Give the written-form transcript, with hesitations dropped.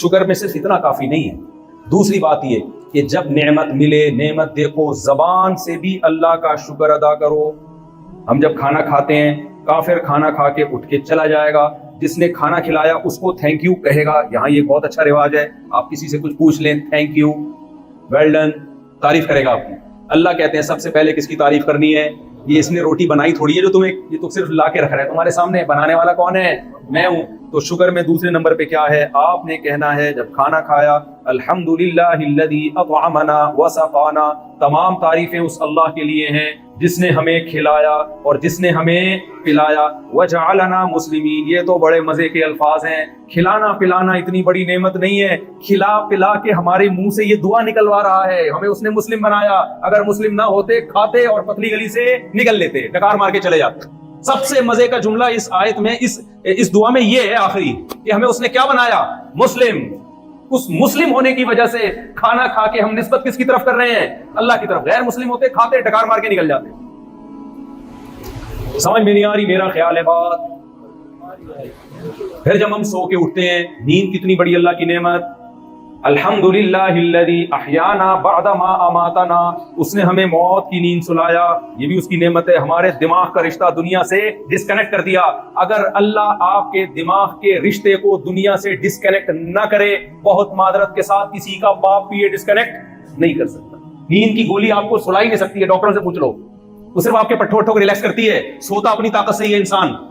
Sugar में सिर्फ इतना काफी नहीं है। दूसरी बात ये कि जब नेमत मिले, नेमत देखो, जबान से भी अल्लाह का शुक्र अदा करो। हम जब खाना खाते हैं, काफिर खाना खा के उठ के चला जाएगा, जिसने खाना खिलाया उसको थैंक यू कहेगा। यहाँ ये बहुत अच्छा रिवाज है, आप किसी से कुछ पूछ लें, थैंक यू, वेल डन, तारीफ करेगा आपकी। अल्लाह कहते हैं सबसे पहले किसकी तारीफ करनी है? ये इसने रोटी बनाई थोड़ी है जो तुम्हें, ये तो सिर्फ ला के रख रहा है तुम्हारे सामने, बनाने वाला कौन है? मैं हूँ। तो शुक्र में दूसरे नंबर पे क्या है? आपने कहना है जब खाना खाया, अल्हम्दुलिल्लाहिल्लज़ी अतअमना व सक़ाना, तमाम तारीफें उस अल्लाह के लिए हैं जिसने हमें खिलाया और जिसने हमें पिलाया। वजअलना मुस्लिमीन, ये तो बड़े मजे के अल्फाज हैं। खिलाना पिलाना इतनी बड़ी नेमत नहीं है, खिला पिला के हमारे मुंह से ये दुआ निकलवा रहा है, हमें उसने मुस्लिम बनाया। अगर मुस्लिम ना होते, खाते और पतली गली से निकल लेते, डकार मार के चले जाते। सबसे मजे का जुमला इस आयत में, इस दुआ में ये है आखिरी, कि हमें उसने क्या बनाया? मुस्लिम। उस मुस्लिम होने की वजह से खाना खा के हम निस्बत किसकी तरफ कर रहे हैं? अल्लाह की तरफ। गैर मुस्लिम होते, खाते, डकार मार के निकल जाते। समझ में नहीं आ रही? मेरा ख्याल है बात। फिर जब हम सो के उठते हैं, नींद कितनी बड़ी अल्लाह की नेमत। अल्हम्दुलिल्लाहिल्लज़ी अहयाना बअदा मा अमातना, उसने हमें मौत की नींद सुलाया, ये भी उसकी नेमत है। हमारे दिमाग का रिश्ता दुनिया से डिस्कनेक्ट कर दिया। अगर अल्लाह आपके दिमाग के रिश्ते को दुनिया से डिस्कनेक्ट ना करे, बहुत मादरत के साथ किसी का बाप भी ये डिस्कनेक्ट नहीं कर सकता। नींद की गोली आपको सुला ही नहीं सकती है, डॉक्टर से पूछ लो। वो सिर्फ आपके पट्ठों को रिलैक्स करती है, सोता अपनी ताकत से ही है इंसान।